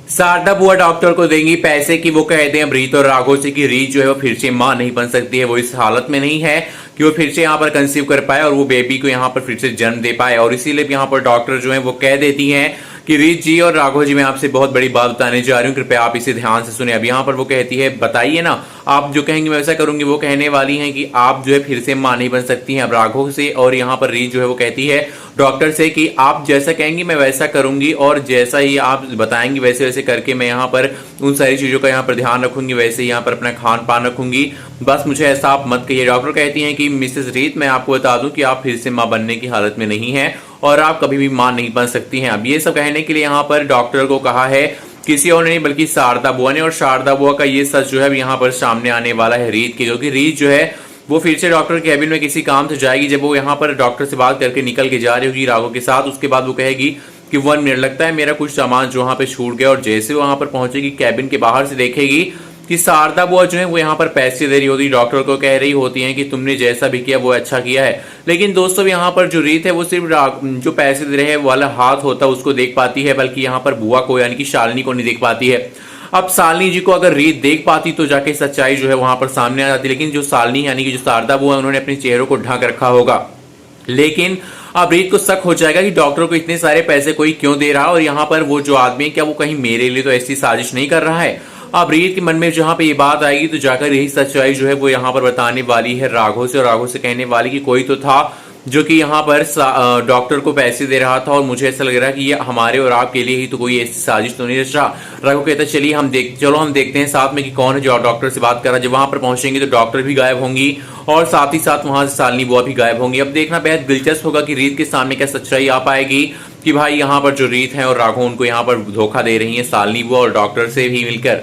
शारदा बुआ डॉक्टर को देंगी पैसे की वो कहते हैं रीत और राघव से कि रीत जो है वो फिर से मां नहीं बन सकती है। वो इस हालत में नहीं है कि वो फिर से यहाँ पर कंसीव कर पाए और वो बेबी को यहाँ पर फिर से जन्म दे पाए। और इसीलिए यहाँ पर डॉक्टर जो है वो कह देती हैं कि रीत जी और राघव जी मैं आपसे बहुत बड़ी बात बताने जा रही हूँ, कृपया आप इसे ध्यान से सुने। अब यहाँ पर वो कहती है बताइए ना, आप जो कहेंगे मैं वैसा करूंगी। वो कहने वाली हैं कि आप जो है फिर से मां नहीं बन सकती हैं अब राघव से। और यहाँ पर रीत जो है वो कहती है डॉक्टर से कि आप जैसा कहेंगी मैं वैसा करूंगी और जैसा ही आप बताएंगी वैसे वैसे करके मैं यहाँ पर उन सारी चीजों का यहाँ पर ध्यान रखूंगी, वैसे ही यहाँ पर अपना खान पान रखूंगी। बस मुझे ऐसा आप मत कहिए। डॉक्टर कहती हैं कि मिसेस रीत मैं आपको बता दूं कि आप फिर से मां बनने की हालत में नहीं है और आप कभी भी मां नहीं बन सकती हैं। अब ये सब कहने के लिए यहाँ पर डॉक्टर को कहा है किसी और नहीं बल्कि शारदा बुआ ने। और शारदा बुआ का ये सच जो है यहाँ पर सामने आने वाला है रीत के, क्योंकि रीत जो है वो फिर से डॉक्टर के कैबिन में किसी काम से जाएगी। जब वो यहाँ पर डॉक्टर से बात करके निकल के जा रही होगी राघव के साथ, उसके बाद वो कहेगी कि 1 मिनट लगता है मेरा कुछ सामान जो वहां पे छूट गया। और जैसे वो वहां पर पहुंचेगी कैबिन के बाहर से देखेगी कि शारदा बुआ जो है वो यहाँ पर पैसे दे रही होती, डॉक्टर को कह रही होती है कि तुमने जैसा भी किया वो अच्छा किया है। लेकिन दोस्तों यहाँ पर जो रीत है वो सिर्फ जो पैसे दे रहे हैं वाला हाथ होता है उसको देख पाती है, बल्कि यहाँ पर बुआ को यानी कि शालिनी को नहीं देख पाती है। अब शालिनी जी को अगर रीत देख पाती तो जाके सच्चाई जो है वहां पर सामने आ जाती, लेकिन जो शालिनी यानी कि जो शारदा बुआ उन्होंने अपने चेहरों को ढक रखा होगा। लेकिन अब रीत को शक हो जाएगा कि डॉक्टर को इतने सारे पैसे कोई क्यों दे रहा है और यहाँ पर वो जो आदमी है क्या वो कहीं मेरे लिए तो ऐसी साजिश नहीं कर रहा है। अब रीत के मन में जहां पे ये बात आएगी तो जाकर यही सच्चाई जो है वो यहाँ पर बताने वाली है राघव से। और राघव से कहने वाली कि कोई तो था जो कि यहाँ पर डॉक्टर को पैसे दे रहा था और मुझे ऐसा लग रहा है कि ये हमारे और आपके लिए ही तो कोई ऐसी साजिश तो नहीं रच रहा। राघव कहता चलिए हम देखते हैं साथ में कि कौन है जो डॉक्टर से बात कर रहा है। जब वहां पर पहुंचेंगे तो डॉक्टर भी गायब होंगी और साथ ही साथ वहां से शालिनी बुआ भी गायब होंगी। अब देखना बेहद दिलचस्प होगा कि रीत के सामने क्या सच्चाई आ पाएगी कि भाई यहाँ पर जो रीत है और राघव उनको यहाँ पर धोखा दे रही है शालिनी बुआ और डॉक्टर से भी मिलकर।